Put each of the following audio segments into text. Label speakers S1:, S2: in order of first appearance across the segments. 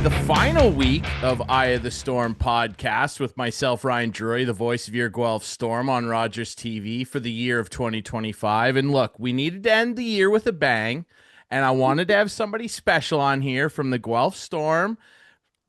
S1: the final week of Eye of the Storm podcast with myself, Ryan Drury, the voice of your Guelph Storm on Rogers TV for the year of 2025. And look, we needed to end the year with a bang, and I wanted to have somebody special on here from the Guelph Storm,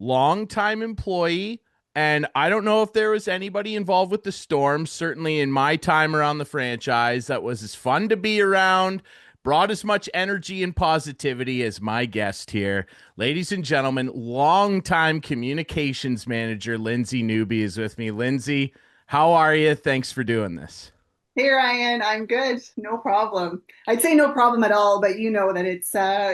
S1: longtime employee. And I don't know if there was anybody involved with the Storm, certainly in my time around the franchise, that was as fun to be around, brought as much energy and positivity as my guest here. Ladies and gentlemen, longtime communications manager Lindsay Newby is with me. Lindsay, how are you? Thanks for doing this.
S2: Hey Ryan, I'm good. No problem. I'd say no problem at all, but you know that it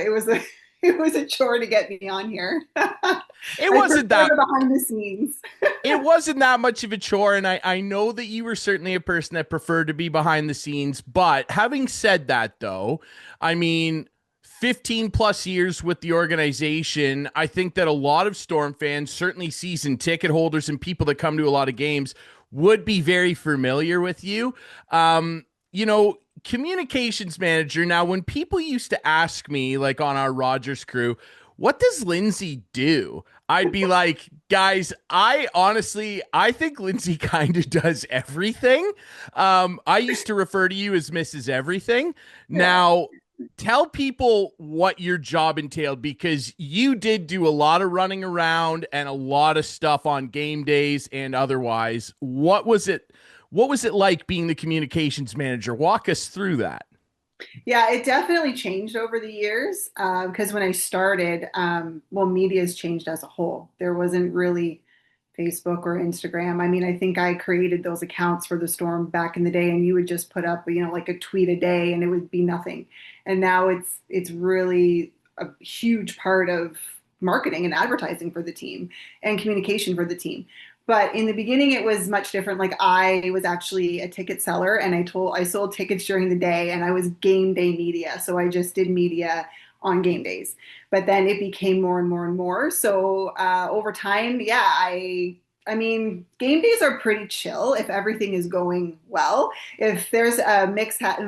S2: was a it was a chore to get me on here. I
S1: It wasn't
S2: prefer
S1: that
S2: the behind the scenes.
S1: it wasn't that much of a chore, and I know that you were certainly a person that preferred to be behind the scenes. But having said that, though, I mean, 15 plus years with the organization, I think that a lot of Storm fans, certainly season ticket holders and people that come to a lot of games, would be very familiar with you. Communications manager. Now, when people used to ask me, like on our Rogers crew, what does Lindsay do? I'd be like, guys, I think Lindsay kind of does everything. I used to refer to you as Mrs. Everything.
S2: Yeah.
S1: Now, tell people what your job entailed, because you did do a lot of running around and a lot of stuff on game days and otherwise. What was it? What was it like being the communications manager? Walk us through that.
S2: Yeah, it definitely changed over the years because when I started, well, media has changed as a whole. There wasn't really Facebook or Instagram. I mean, I think I created those accounts for the Storm back in the day, and you would just put up, like a tweet a day, and it would be nothing. And now it's really a huge part of marketing and advertising for the team and communication for the team. But in the beginning, it was much different. Like I was actually a ticket seller, and I sold tickets during the day, and I was game day media. So I just did media on game days. But then it became more and more and more. So over time, yeah, I mean, game days are pretty chill if everything is going well. If there's a mix up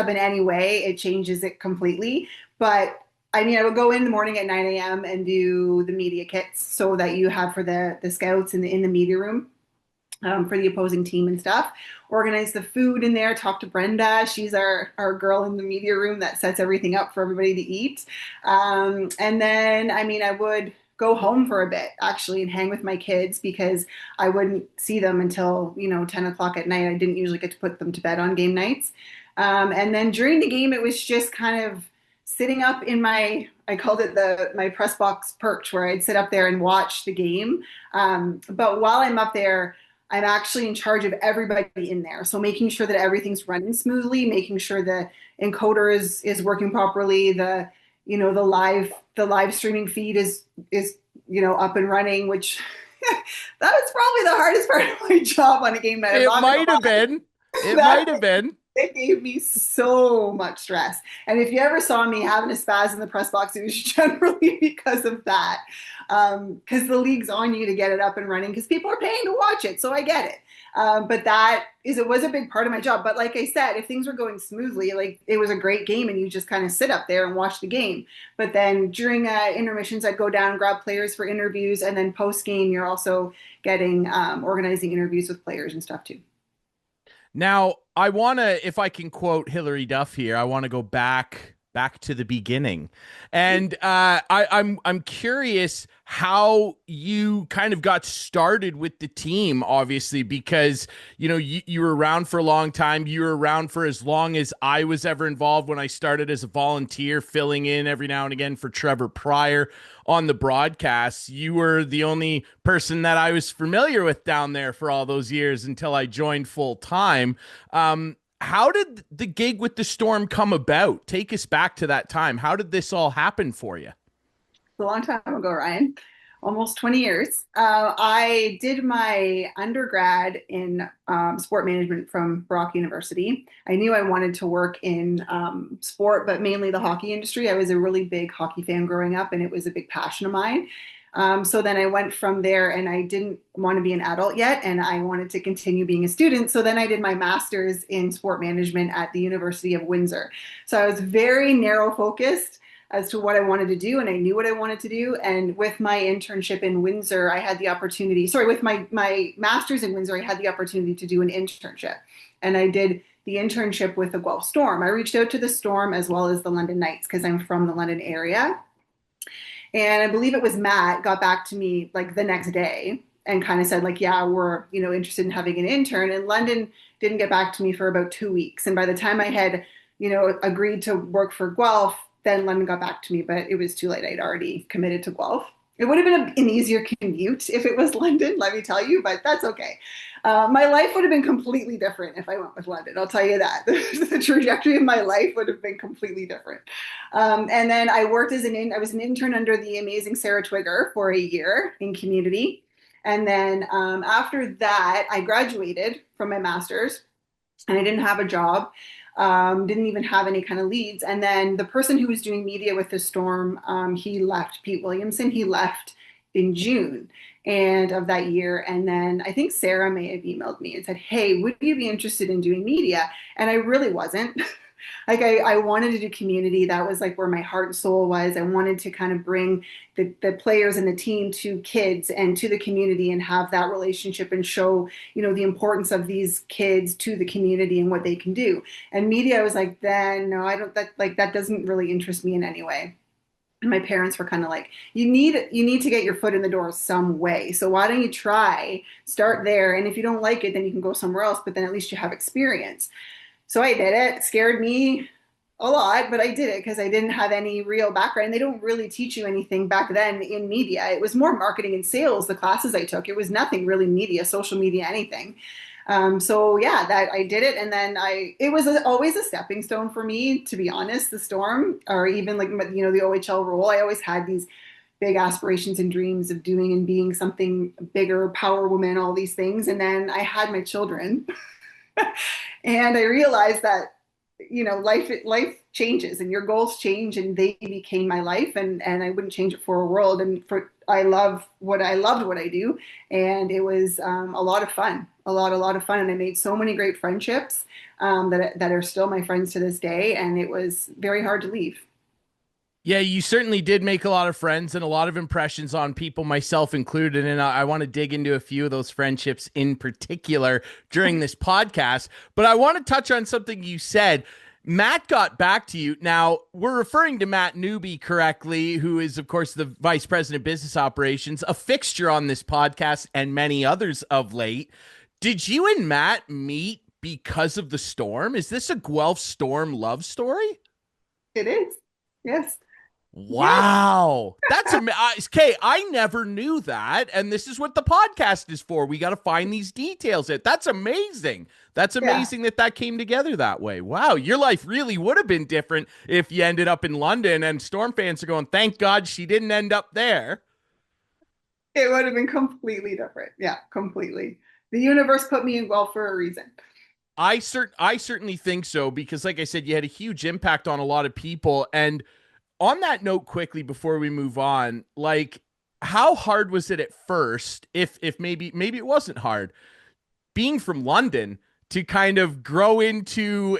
S2: in any way, it changes it completely. But I mean, I would go in the morning at 9 a.m. and do the media kits so that you have for the scouts in the media room for the opposing team and stuff. Organize the food in there, talk to Brenda. She's our girl in the media room that sets everything up for everybody to eat. And then, I mean, I would go home for a bit actually and hang with my kids because I wouldn't see them until, 10 o'clock at night. I didn't usually get to put them to bed on game nights. And then during the game, it was just kind of sitting up in I called it my press box perch, where I'd sit up there and watch the game. But while I'm up there, I'm actually in charge of everybody in there. So making sure that everything's running smoothly, making sure the encoder is working properly, the live streaming feed is up and running, which that was probably the hardest part of my job on a game night.
S1: It might have been. It
S2: That
S1: might have been.
S2: it gave me so much stress. And if you ever saw me having a spaz in the press box, it was generally because of that. Because the league's on you to get it up and running because people are paying to watch it. So I get it. But it was a big part of my job. But like I said, if things were going smoothly, like it was a great game and you just kind of sit up there and watch the game. But then during intermissions, I'd go down and grab players for interviews. And then post game, you're also getting organizing interviews with players and stuff too.
S1: Now, I want to, if I can quote Hillary Duff here, I want to go back to the beginning, and I'm curious how you kind of got started with the team. Obviously, because you were around for a long time. You were around for as long as I was ever involved when I started as a volunteer, filling in every now and again for Trevor Pryor on the broadcasts. You were the only person that I was familiar with down there for all those years until I joined full time. How did the gig with the Storm come about? Take us back to that time. How did this all happen for you?
S2: A long time ago, Ryan, almost 20 years. I did my undergrad in sport management from Brock University. I knew I wanted to work in sport, but mainly the hockey industry. I was a really big hockey fan growing up, and it was a big passion of mine. So then I went from there, and I didn't want to be an adult yet, and I wanted to continue being a student. So then I did my master's in sport management at the University of Windsor. So I was very narrow focused. as to what I wanted to do, and I knew what I wanted to do. And with my internship in Windsor, I had the opportunity, sorry, with my master's in Windsor, I had the opportunity to do an internship. And I did the internship with the Guelph Storm. I reached out to the Storm as well as the London Knights because I'm from the London area. And I believe it was Matt got back to me like the next day and kind of said like, yeah, we're, interested in having an intern. And London didn't get back to me for about 2 weeks. And by the time I had, agreed to work for Guelph, then London got back to me, but it was too late. I'd already committed to Guelph. It would have been an easier commute if it was London, let me tell you, but that's okay. My life would have been completely different if I went with London. I'll tell you that. The trajectory of my life would have been completely different. And then I worked I was an intern under the amazing Sarah Twigger for a year in community. And then after that, I graduated from my master's and I didn't have a job. Didn't even have any kind of leads. And then the person who was doing media with the Storm, he left, Pete Williamson, he left in June and of that year. And then I think Sarah may have emailed me and said, hey, would you be interested in doing media? And I really wasn't. Like I wanted to do community. That was like where my heart and soul was. I wanted to kind of bring the players and the team to kids and to the community and have that relationship and show, the importance of these kids to the community and what they can do. And media, I was like, then no, I don't, that doesn't really interest me in any way. And my parents were kind of like, you need to get your foot in the door some way. So why don't you start there? And if you don't like it, then you can go somewhere else, but then at least you have experience. So I did it. It scared me a lot, but I did it because I didn't have any real background. They don't really teach you anything back then in media. It was more marketing and sales, the classes I took. It was nothing really media, social media, anything. So yeah, that I did it. And then it was always a stepping stone for me, to be honest, the Storm, or even like, the OHL role. I always had these big aspirations and dreams of doing and being something bigger, power woman, all these things. And then I had my children. And I realized that, life changes and your goals change, and they became my life, and I wouldn't change it for a world. And I loved what I do. And it was a lot of fun, a lot of fun. And I made so many great friendships that are still my friends to this day. And it was very hard to leave.
S1: Yeah, you certainly did make a lot of friends and a lot of impressions on people, myself included. And I want to dig into a few of those friendships in particular during this podcast. But I want to touch on something you said. Matt got back to you. Now, we're referring to Matt Newby correctly, who is, of course, the Vice President of Business Operations, a fixture on this podcast and many others of late. Did you and Matt meet because of the Storm? Is this a Guelph Storm love story?
S2: It is. Yes.
S1: Wow. That's okay. I never knew that. And this is what the podcast is for. We got to find these details. That's amazing. That's amazing that came together that way. Wow. Your life really would have been different if you ended up in London, and Storm fans are going, thank God she didn't end up there.
S2: It would have been completely different. Yeah, completely. The universe put me in Guelph for a reason.
S1: I certainly think so, because like I said, you had a huge impact on a lot of people. And on that note, quickly before we move on, like, how hard was it at first, if maybe it wasn't hard, being from London to kind of grow into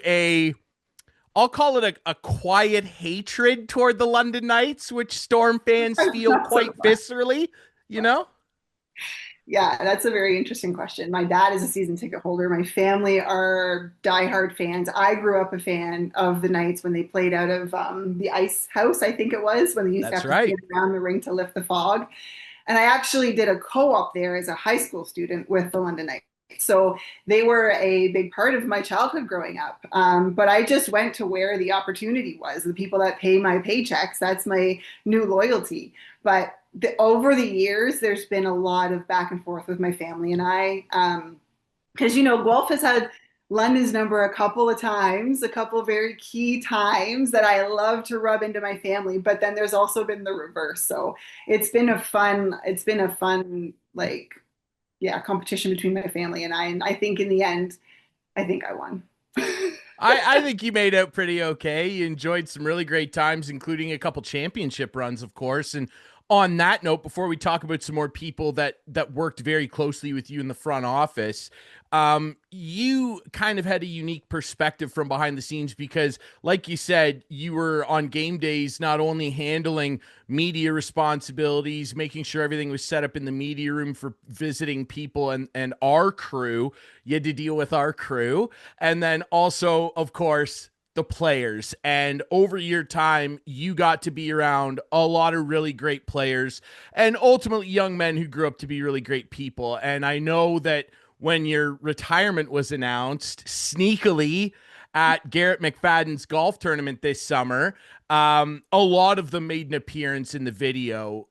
S1: I'll call it a quiet hatred toward the London Knights, which Storm fans feel quite viscerally,
S2: Yeah, that's a very interesting question. My dad is a season ticket holder. My family are diehard fans. I grew up a fan of the Knights when they played out of the Ice House, I think it was, when they used
S1: That's
S2: to have to
S1: right.
S2: get around the ring to lift the fog. And I actually did a co-op there as a high school student with the London Knights. So they were a big part of my childhood growing up. But I just went to where the opportunity was. The people that pay my paychecks, that's my new loyalty. But over the years, there's been a lot of back and forth with my family and I, because Guelph has had London's number a couple of times, a couple of very key times that I love to rub into my family. But then there's also been the reverse. So it's been a fun like, yeah, competition between my family and I. And I think in the end, I think I won.
S1: I think you made out pretty okay. You enjoyed some really great times, including a couple championship runs, of course. And on that note, before we talk about some more people that worked very closely with you in the front office, You kind of had a unique perspective from behind the scenes because, like you said, you were on game days not only handling media responsibilities, making sure everything was set up in the media room for visiting people and our crew. You had to deal with our crew. And then also, of course, the players. And over your time, you got to be around a lot of really great players and ultimately young men who grew up to be really great people. And I know that when your retirement was announced sneakily at Garrett McFadden's golf tournament this summer, a lot of them made an appearance in the video.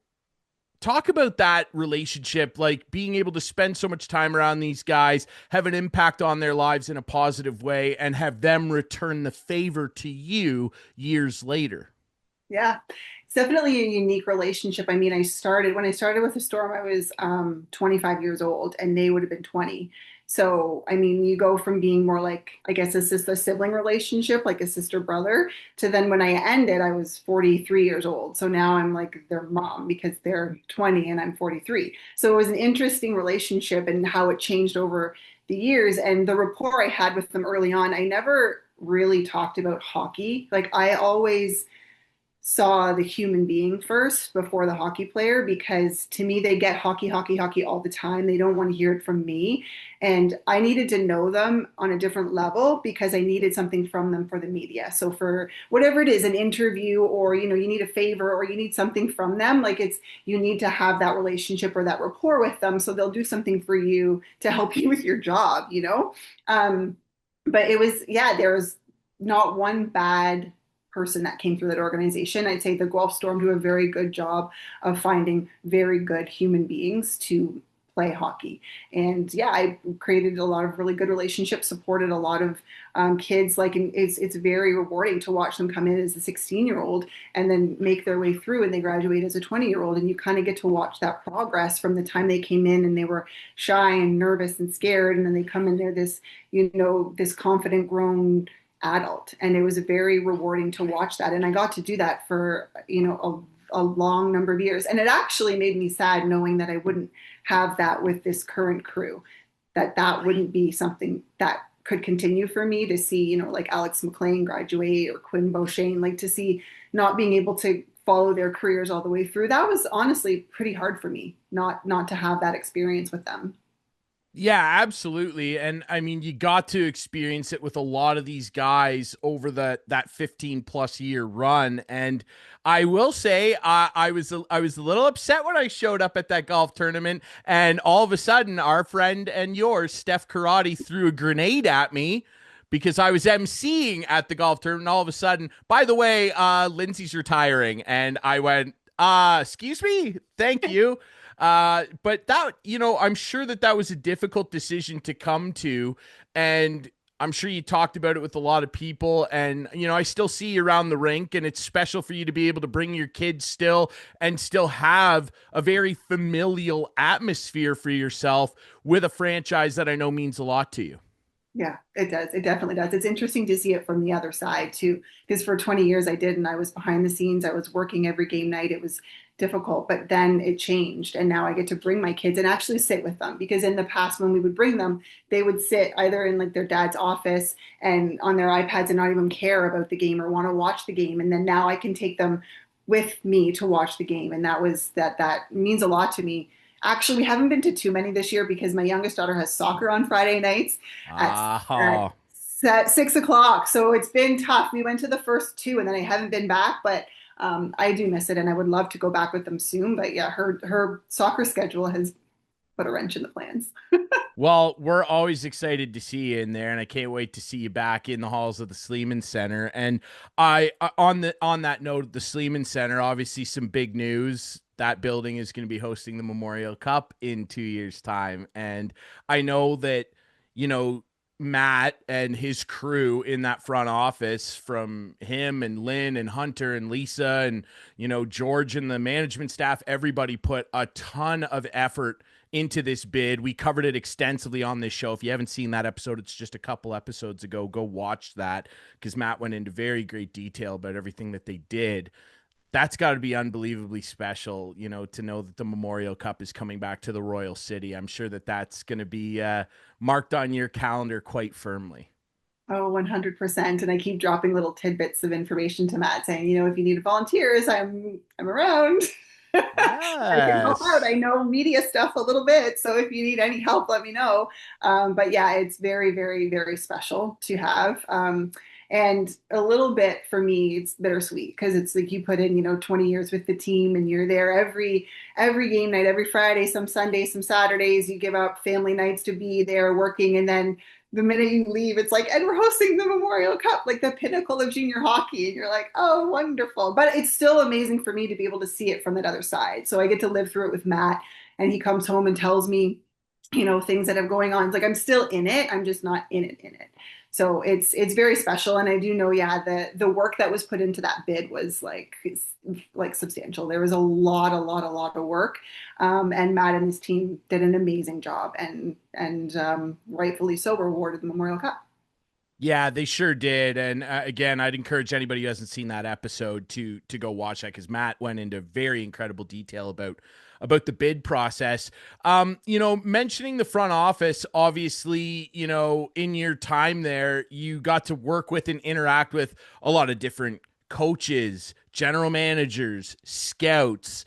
S1: Talk about that relationship, like being able to spend so much time around these guys, have an impact on their lives in a positive way, and have them return the favor to you years later.
S2: Yeah, it's definitely a unique relationship. I mean, when I started with the Storm, I was 25 years old and they would have been 20. So, I mean, you go from being more like, I guess, a sister sibling relationship, like a sister brother, to then when I ended, I was 43 years old. So now I'm like their mom because they're 20 and I'm 43. So it was an interesting relationship and how it changed over the years. And the rapport I had with them early on, I never really talked about hockey. Like I always saw the human being first before the hockey player because to me they get hockey, hockey, hockey all the time. They don't want to hear it from me. And I needed to know them on a different level because I needed something from them for the media. So for whatever it is, an interview or you need a favor or you need something from them, like it's you need to have that relationship or that rapport with them so they'll do something for you to help you with your job. Um, but it was there was not one bad person that came through that organization. I'd say the Guelph Storm do a very good job of finding very good human beings to play hockey. And yeah, I created a lot of really good relationships, supported a lot of kids. Like, and it's very rewarding to watch them come in as a 16-year-old and then make their way through, and they graduate as a 20-year-old. And you kind of get to watch that progress from the time they came in and they were shy and nervous and scared, and then they come in there this confident, grown adult, and it was very rewarding to watch that, and I got to do that for a long number of years, and it actually made me sad knowing that I wouldn't have that with this current crew, that wouldn't be something that could continue for me to see, like Alex McLean graduate or Quinn Beauchesne, like to see not being able to follow their careers all the way through. That was honestly pretty hard for me, not to have that experience with them.
S1: Yeah, absolutely. And I mean, you got to experience it with a lot of these guys over that 15 plus year run. And I will say, I was a little upset when I showed up at that golf tournament, and all of a sudden, our friend and yours, Steph Karate, threw a grenade at me because I was emceeing at the golf tournament. And all of a sudden, by the way, Lindsay's retiring, and I went, excuse me, thank you. But that, I'm sure that was a difficult decision to come to. And I'm sure you talked about it with a lot of people. And, I still see you around the rink, and it's special for you to be able to bring your kids still and still have a very familial atmosphere for yourself with a franchise that I know means a lot to you.
S2: Yeah, it does. It definitely does. It's interesting to see it from the other side too, because for 20 years I did, and I was behind the scenes. I was working every game night. It was difficult, but then it changed, and now I get to bring my kids and actually sit with them. Because in the past, when we would bring them, they would sit either in like their dad's office and on their iPads and not even care about the game or want to watch the game. And then now I can take them with me to watch the game, and that means a lot to me. Actually, we haven't been to too many this year because my youngest daughter has soccer on Friday nights at, at,
S1: Ah,
S2: at 6 o'clock. So it's been tough. We went to the first two and then I haven't been back, but I do miss it and I would love to go back with them soon. But yeah, her soccer schedule has put a wrench in the plans.
S1: well, we're always excited to see you in there, and I can't wait to see you back in the halls of the Sleeman Center. And on that note, the Sleeman Center, obviously some big news. That building is going to be hosting the Memorial Cup in 2 years' time, and I know that you know Matt and his crew in that front office, from him and Lynn and Hunter and Lisa and George and the management staff, everybody put a ton of effort into this bid. We covered it extensively on this show. If you haven't seen that episode, it's just a couple episodes ago. Go watch that because Matt went into very great detail about everything that they did. That's got to be unbelievably special, to know that the Memorial Cup is coming back to the Royal City. I'm sure that that's going to be marked on your calendar quite firmly.
S2: Oh, 100%. And I keep dropping little tidbits of information to Matt saying, if you need volunteers, I'm around. I can help out.
S1: Yes.
S2: I know media stuff a little bit, so if you need any help, let me know. But yeah, it's very, very, very special to have. And a little bit for me, it's bittersweet because it's like you put in, 20 years with the team and you're there every game night, every Friday, some Sundays, some Saturdays. You give up family nights to be there working, and then the minute you leave, it's like, and we're hosting the Memorial Cup, like the pinnacle of junior hockey. And you're like, oh, wonderful. But it's still amazing for me to be able to see it from that other side. So I get to live through it with Matt, and he comes home and tells me, things that are going on. It's like I'm still in it. I'm just not in it. So it's very special. And I do know, yeah, the work that was put into that bid was like substantial. There was a lot of work. And Matt and his team did an amazing job, and rightfully so, were awarded the Memorial Cup.
S1: Yeah, they sure did. And again, I'd encourage anybody who hasn't seen that episode to go watch that because Matt went into very incredible detail about the bid process. Mentioning the front office, obviously, in your time there, you got to work with and interact with a lot of different coaches, general managers, scouts.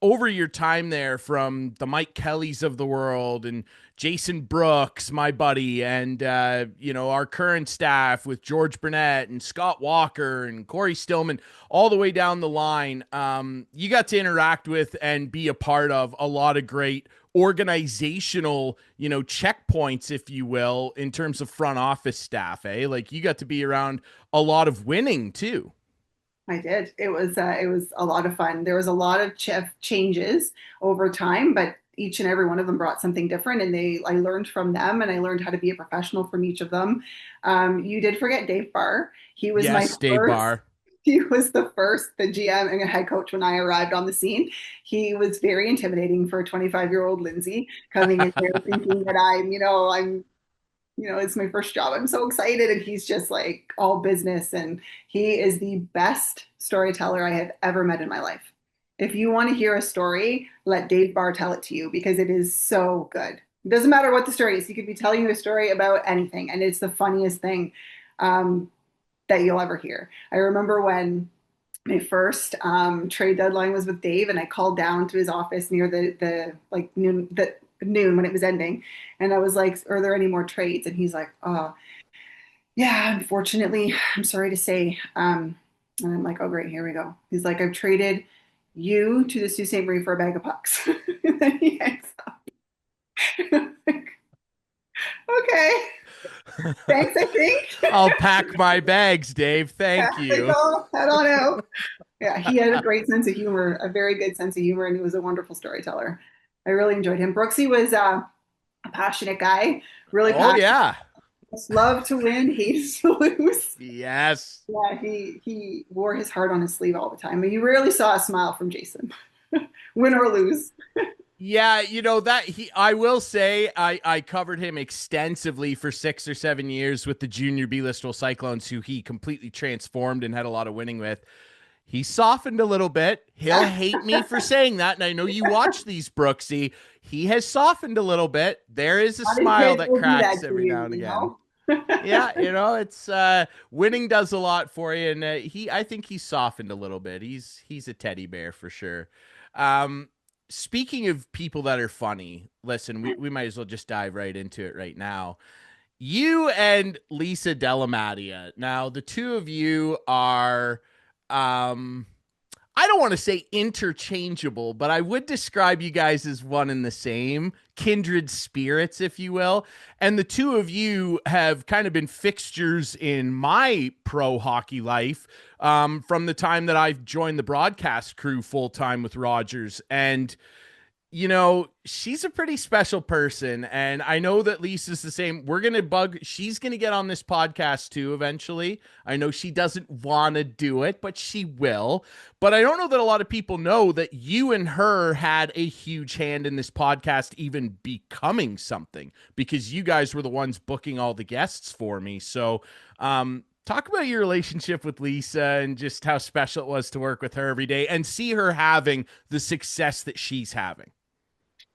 S1: Over your time there, from the Mike Kellys of the world and Jason Brooks, my buddy, and our current staff with George Burnett and Scott Walker and Corey Stillman, all the way down the line, you got to interact with and be a part of a lot of great organizational, checkpoints, if you will, in terms of front office staff. Like you got to be around a lot of winning too.
S2: I did. It was a lot of fun. There was a lot of changes over time, but each and every one of them brought something different, and I learned from them, and I learned how to be a professional from each of them. You did forget Dave Barr. He was my
S1: Yes, Dave
S2: first.
S1: Barr.
S2: He was the GM and head coach when I arrived on the scene. He was very intimidating for a 25-year-old Lindsay coming in there thinking that it's my first job. I'm so excited. And he's just like all business. And he is the best storyteller I have ever met in my life. If you want to hear a story, let Dave Barr tell it to you because it is so good. It doesn't matter what the story is. He could be telling you a story about anything. And it's the funniest thing that you'll ever hear. I remember when my first trade deadline was with Dave, and I called down to his office near the like noon when it was ending, and I was like, "Are there any more trades?" And he's like, "Oh, yeah, unfortunately, I'm sorry to say." And I'm like, "Oh, great, here we go." He's like, "I've traded you to the Sault Ste. Marie for a bag of pucks." And then he hangs up. Like, okay, thanks. I think.
S1: I'll pack my bags, Dave.
S2: Yeah,
S1: Thank
S2: like,
S1: you.
S2: oh, I don't know. Yeah, he had a great sense of humor, a very good sense of humor, and he was a wonderful storyteller. I really enjoyed him. Brooksy was a passionate guy, really
S1: Oh
S2: passionate,
S1: yeah.
S2: loved to win, hated to lose.
S1: Yes.
S2: Yeah, he wore his heart on his sleeve all the time. You rarely saw a smile from Jason, win or lose.
S1: Yeah, that I will say I covered him extensively for 6 or 7 years with the junior B-Listwell Cyclones, who he completely transformed and had a lot of winning with. He softened a little bit. He'll hate me for saying that, and I know you watch these, Brooksy. He has softened a little bit. There is a
S2: Not his
S1: smile
S2: kids
S1: that
S2: will do
S1: cracks
S2: that to
S1: every
S2: you,
S1: now and
S2: you
S1: again.
S2: know?
S1: Yeah, it's winning does a lot for you, and I think he's softened a little bit. He's a teddy bear for sure. Um, Speaking of people that are funny, listen, we might as well just dive right into it right now. You and Lisa Delamadia. Now, the two of you are um I don't want to say interchangeable, but I would describe you guys as one and the same, kindred spirits, if you will. And the two of you have kind of been fixtures in my pro hockey life from the time that I've joined the broadcast crew full time with Rogers. And she's a pretty special person. And I know that Lisa's the same. She's going to get on this podcast too eventually. I know she doesn't want to do it, but she will. But I don't know that a lot of people know that you and her had a huge hand in this podcast even becoming something because you guys were the ones booking all the guests for me. So, Talk about your relationship with Lisa and just how special it was to work with her every day and see her having the success that she's having.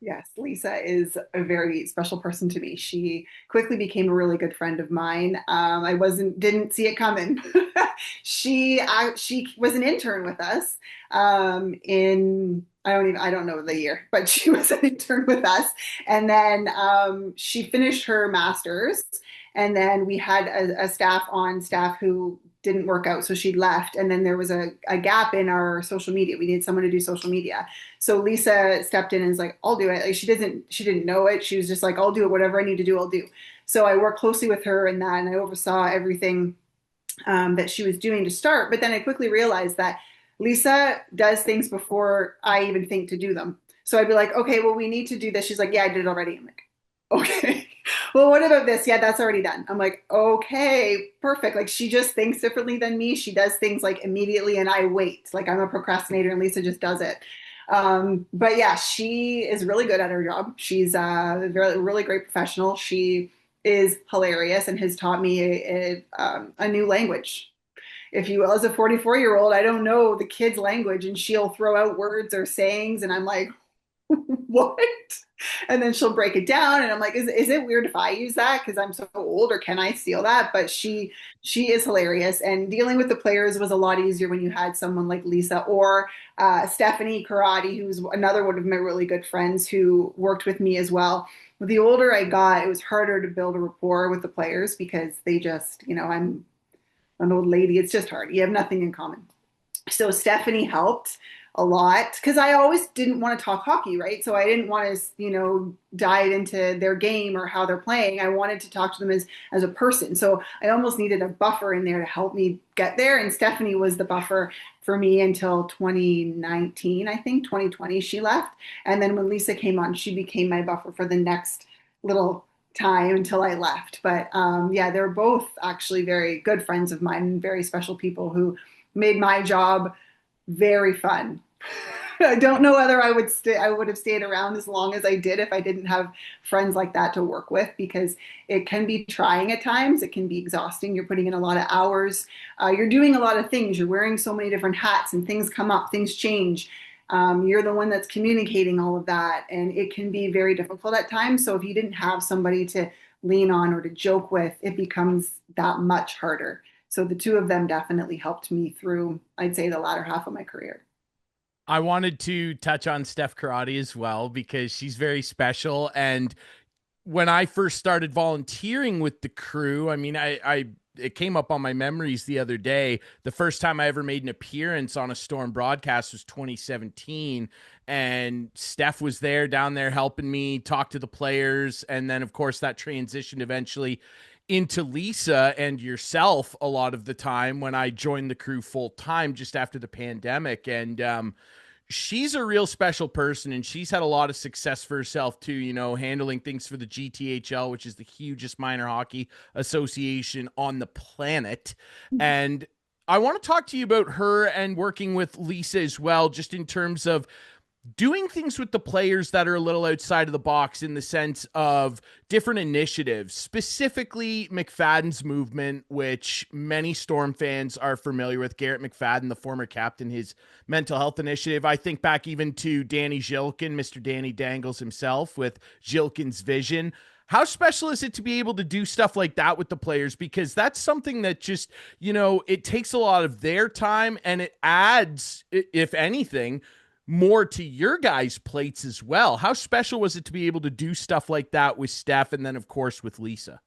S2: Yes, Lisa is a very special person to me. She quickly became a really good friend of mine. I didn't see it coming. She was an intern with us in I don't know the year, but she was an intern with us. And then she finished her master's, and then we had a staff on staff who didn't work out, so she left. And then there was a gap in our social media. We needed someone to do social media. So Lisa stepped in and was like, I'll do it. Like she didn't know it. She was just like, I'll do it. Whatever I need to do, I'll do. So I worked closely with her in that, and I oversaw everything that she was doing to start. But then I quickly realized that Lisa does things before I even think to do them. So I'd be like, okay, well, we need to do this. She's like, yeah, I did it already. I'm like, okay. Well, what about this? Yeah, that's already done. I'm like, okay, perfect. Like she just thinks differently than me. She does things like immediately and I wait. Like I'm a procrastinator and Lisa just does it. But yeah, she is really good at her job. She's a really great professional. She is hilarious and has taught me a new language. If you will, as a 44-year-old, I don't know the kid's language and she'll throw out words or sayings and I'm like, what? And then she'll break it down and I'm like, is it weird if I use that because I'm so old or can I steal that? But she is hilarious, and dealing with the players was a lot easier when you had someone like Lisa or Stephanie Karate, who's another one of my really good friends who worked with me as well. The older I got, it was harder to build a rapport with the players because they just, I'm an old lady. It's just hard. You have nothing in common. So Stephanie helped a lot because I always didn't want to talk hockey, right? So I didn't want to, dive into their game or how they're playing. I wanted to talk to them as a person. So I almost needed a buffer in there to help me get there. And Stephanie was the buffer for me until 2019, I think 2020 she left. And then when Lisa came on, she became my buffer for the next little time until I left. But yeah, they're both actually very good friends of mine and very special people who made my job very fun. I don't know whether I would have stayed around as long as I did if I didn't have friends like that to work with because it can be trying at times. It can be exhausting. You're putting in a lot of hours. You're doing a lot of things. You're wearing so many different hats and things come up, things change. You're the one that's communicating all of that, and it can be very difficult at times. So if you didn't have somebody to lean on or to joke with, it becomes that much harder. So the two of them definitely helped me through, I'd say, the latter half of my career.
S1: I wanted to touch on Steph Karate as well because she's very special. And when I first started volunteering with the crew, I mean, I it came up on my memories the other day. The first time I ever made an appearance on a Storm broadcast was 2017, and Steph was there down there helping me talk to the players, and then of course that transitioned eventually into Lisa and yourself a lot of the time when I joined the crew full time just after the pandemic. And she's a real special person and she's had a lot of success for herself too, handling things for the GTHL, which is the hugest minor hockey association on the planet. And I want to talk to you about her and working with Lisa as well, just in terms of doing things with the players that are a little outside of the box in the sense of different initiatives, specifically McFadden's movement, which many Storm fans are familiar with. Garrett McFadden, the former captain, his mental health initiative. I think back even to Danny Zhilkin, Mr. Danny Dangles himself with Zhilkin's vision. How special is it to be able to do stuff like that with the players? Because that's something that just, it takes a lot of their time and it adds, if anything, more to your guys' plates as well. How special was it to be able to do stuff like that with Steph and then, of course, with Lisa?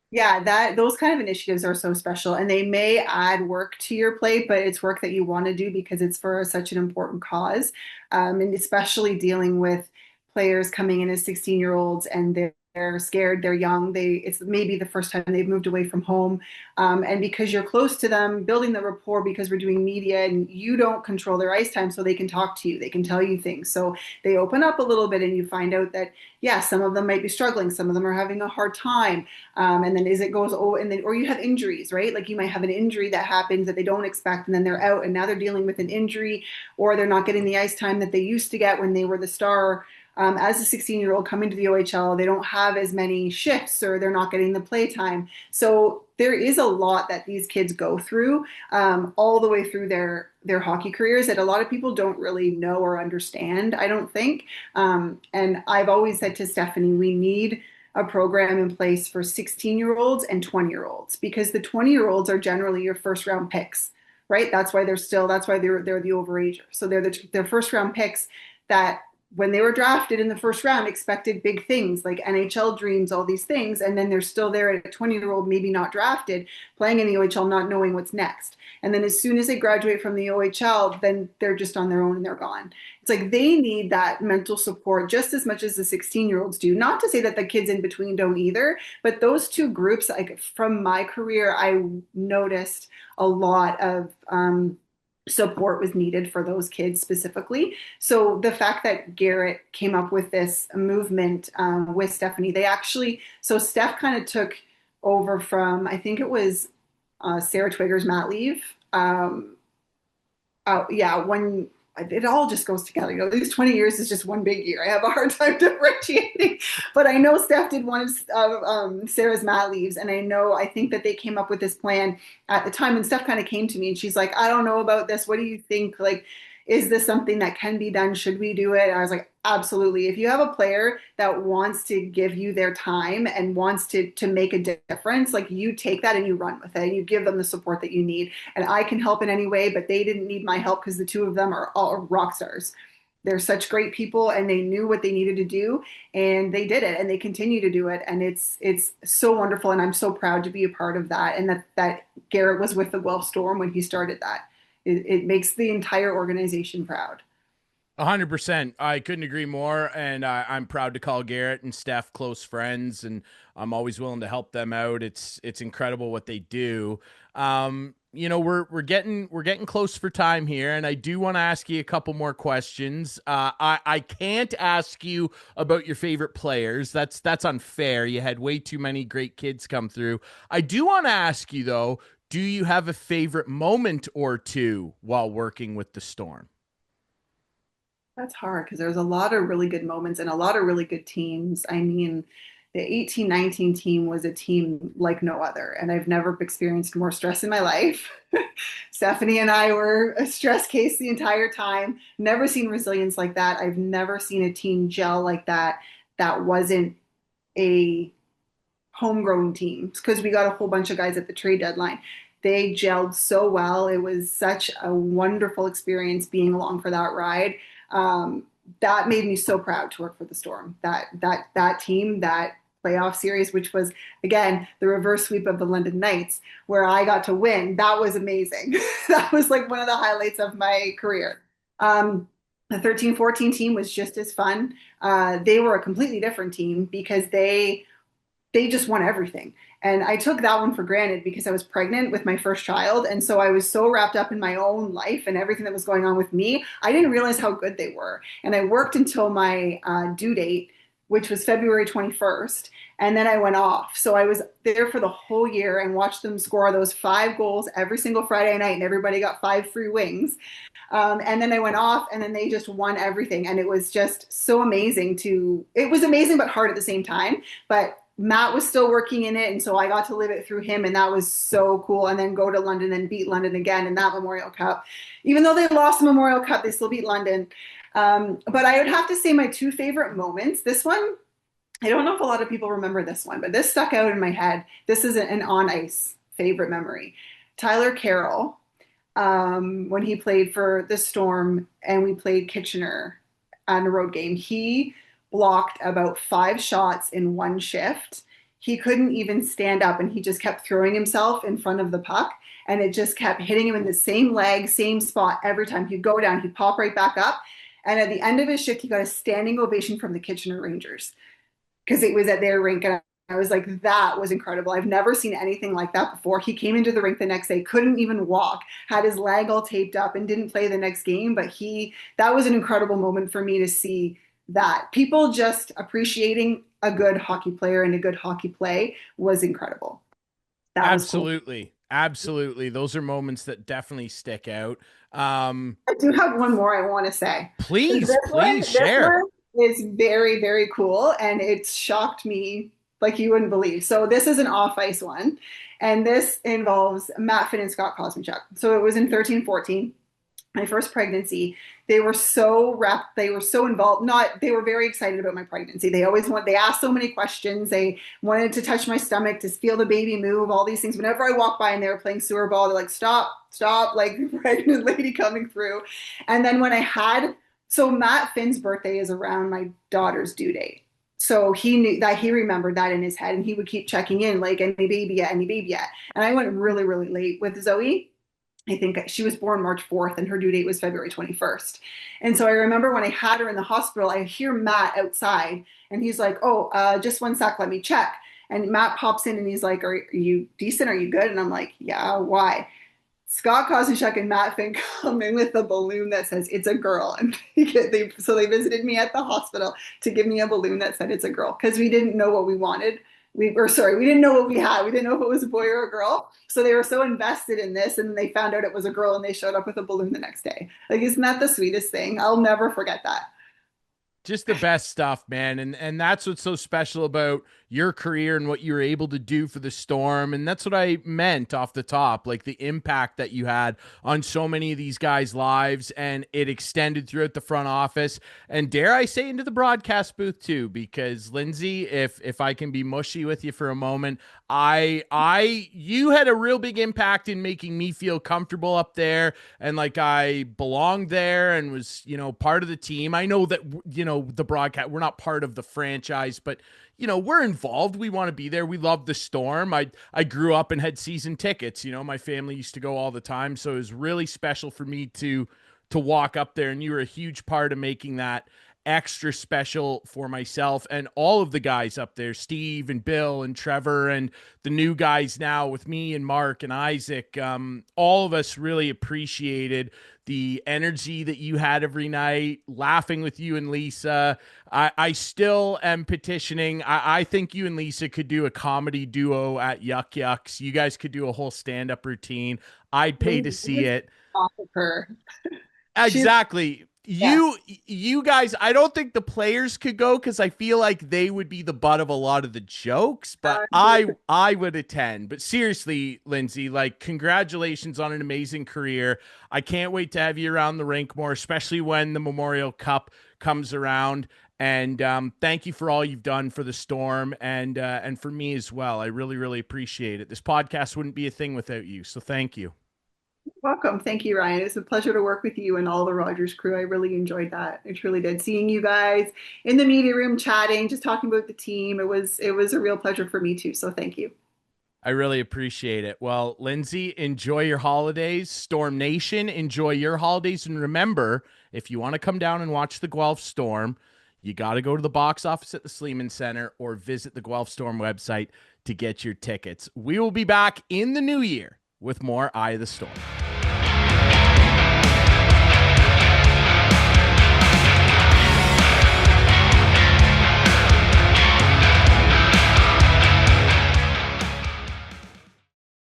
S2: Yeah, that those kind of initiatives are so special and they may add work to your plate, but it's work that you want to do because it's for such an important cause. And especially dealing with players coming in as 16-year-olds and they're scared, they're young, it's maybe the first time they've moved away from home. And because you're close to them, building the rapport because we're doing media and you don't control their ice time so they can talk to you, they can tell you things. So they open up a little bit and you find out that, yeah, some of them might be struggling, some of them are having a hard time. And then as it goes, or you have injuries, right? Like you might have an injury that happens that they don't expect and then they're out and now they're dealing with an injury or they're not getting the ice time that they used to get when they were the star As a 16-year-old coming to the OHL, they don't have as many shifts or they're not getting the play time. So there is a lot that these kids go through all the way through their hockey careers that a lot of people don't really know or understand, I don't think. And I've always said to Stephanie, we need a program in place for 16-year-olds and 20-year-olds because the 20-year-olds are generally your first round picks, right? That's why they're the overager. So they're first round picks that when they were drafted in the first round expected big things like NHL dreams, all these things, and then they're still there at a 20-year-old, maybe not drafted, playing in the OHL, not knowing what's next. And then as soon as they graduate from the OHL, then they're just on their own and they're gone. It's like they need that mental support just as much as the 16-year-olds do. Not to say that the kids in between don't either, but those two groups, like from my career, I noticed a lot of support was needed for those kids specifically. So the fact that Garrett came up with this movement with Stephanie, so Steph kind of took over from, I think it was Sarah Twigger's mat leave. Yeah, when it all just goes together. These 20 years is just one big year. I have a hard time differentiating, but I know Steph did one of Sarah's mat leaves, and I think that they came up with this plan at the time. And Steph kind of came to me, and she's like, "I don't know about this. What do you think? Like, is this something that can be done? Should we do it?" And I was like, absolutely. If you have a player that wants to give you their time and wants to make a difference, like you take that and you run with it and you give them the support that you need. And I can help in any way, but they didn't need my help because the two of them are all rock stars. They're such great people and they knew what they needed to do and they did it and they continue to do it. And it's so wonderful. And I'm so proud to be a part of that. And that Garrett was with the Guelph Storm when he started that. It makes the entire organization proud.
S1: 100%. I couldn't agree more. And I'm proud to call Garrett and Steph close friends, and I'm always willing to help them out. It's incredible what they do. We're getting close for time here, and I do want to ask you a couple more questions. I can't ask you about your favorite players. That's unfair. You had way too many great kids come through. I do want to ask you though, do you have a favorite moment or two while working with the Storm?
S2: That's hard because there's a lot of really good moments and a lot of really good teams. I mean, the 18-19 team was a team like no other, and I've never experienced more stress in my life. Stephanie and I were a stress case the entire time. Never seen resilience like that. I've never seen a team gel like that that wasn't a homegrown team because we got a whole bunch of guys at the trade deadline. They gelled so well. It was such a wonderful experience being along for that ride. Um, that made me so proud to work for the Storm. That team, that playoff series, which was again the reverse sweep of the London Knights, where I got to win. That was amazing. That was like one of the highlights of my career. The 13-14 team was just as fun. They were a completely different team because they just won everything. And I took that one for granted because I was pregnant with my first child. And so I was so wrapped up in my own life and everything that was going on with me. I didn't realize how good they were. And I worked until my due date, which was February 21st. And then I went off. So I was there for the whole year and watched them score those 5 goals every single Friday night. And everybody got 5 free wings. And then I went off and then they just won everything. And it was just so amazing it was amazing, but hard at the same time. But Matt was still working in it, and so I got to live it through him, and that was so cool. And then go to London and beat London again in that Memorial Cup. Even though they lost the Memorial Cup, they still beat London. But I would have to say my two favorite moments. This one, I don't know if a lot of people remember this one, but this stuck out in my head. This is an on ice favorite memory. Tyler Carroll, when he played for the Storm and we played Kitchener on a road game, he blocked about 5 shots in one shift. He couldn't even stand up and he just kept throwing himself in front of the puck and it just kept hitting him in the same leg, same spot every time. He'd go down, he'd pop right back up. And at the end of his shift, he got a standing ovation from the Kitchener Rangers because it was at their rink. And I was like, that was incredible. I've never seen anything like that before. He came into the rink the next day, couldn't even walk, had his leg all taped up and didn't play the next game. But that was an incredible moment for me to see that people just appreciating a good hockey player and a good hockey play was incredible. That was cool.
S1: Absolutely. Absolutely. Those are moments that definitely stick out.
S2: I do have one more I want to say.
S1: Please,
S2: This one,
S1: please share.
S2: is very, very cool, and it's shocked me like you wouldn't believe. So this is an off-ice one, and this involves Matt Finn and Scott Kosmachuk. So it was in 13-14, my first pregnancy. They were so involved. Not They were very excited about my pregnancy. They asked so many questions. They wanted to touch my stomach, to feel the baby move, all these things. Whenever I walked by and they were playing sewer ball, they're like, stop, stop, like pregnant lady coming through. And then when I had so Matt Finn's birthday is around my daughter's due date. So he knew that, he remembered that in his head, and he would keep checking in, like, any baby yet, any baby yet. And I went really, really late with Zoe. I think she was born March 4th and her due date was February 21st. And so I remember when I had her in the hospital, I hear Matt outside and he's like, oh, just one sec, let me check. And Matt pops in and he's like, are you decent? Are you good? And I'm like, yeah, why? Scott Kosmachuk and Matt Fink come in with a balloon that says it's a girl, and they visited me at the hospital to give me a balloon that said it's a girl because we didn't know what we wanted. We didn't know what we had. We didn't know if it was a boy or a girl. So they were so invested in this, and they found out it was a girl, and they showed up with a balloon the next day. Like, isn't that the sweetest thing? I'll never forget that.
S1: Just the best stuff, man. And that's what's so special about your career and what you were able to do for the Storm. And that's what I meant off the top, like the impact that you had on so many of these guys' lives, and it extended throughout the front office and, dare I say, into the broadcast booth too. Because Lindsay, if I can be mushy with you for a moment, you had a real big impact in making me feel comfortable up there and like I belonged there and was, part of the team. I know that, the broadcast, we're not part of the franchise, but we're involved. We want to be there. We love the Storm. I grew up and had season tickets. My family used to go all the time, so it was really special for me to walk up there, and you were a huge part of making that extra special for myself and all of the guys up there, Steve and Bill and Trevor and the new guys now with me and Mark and Isaac. All of us really appreciated the energy that you had every night, laughing with you and Lisa. I still am petitioning. I think you and Lisa could do a comedy duo at Yuck Yucks. You guys could do a whole stand-up routine. I'd pay to see it.
S2: Off of her. She's
S1: Exactly.
S2: yeah.
S1: You guys, I don't think the players could go because I feel like they would be the butt of a lot of the jokes, but I would attend. But seriously, Lindsay, like, congratulations on an amazing career. I can't wait to have you around the rink more, especially when the Memorial Cup comes around. And thank you for all you've done for the Storm and for me as well. I really, really appreciate it. This podcast wouldn't be a thing without you. So thank you.
S2: Welcome. Thank you, Ryan. It's a pleasure to work with you and all the Rogers crew. I really enjoyed that. I truly did. Seeing you guys in the media room chatting, just talking about the team. It was a real pleasure for me too. So thank you.
S1: I really appreciate it. Well, Lindsay, enjoy your holidays. Storm Nation, enjoy your holidays. And remember, if you want to come down and watch the Guelph Storm, you got to go to the box office at the Sleeman Center or visit the Guelph Storm website to get your tickets. We will be back in the new year with more Eye of the Storm.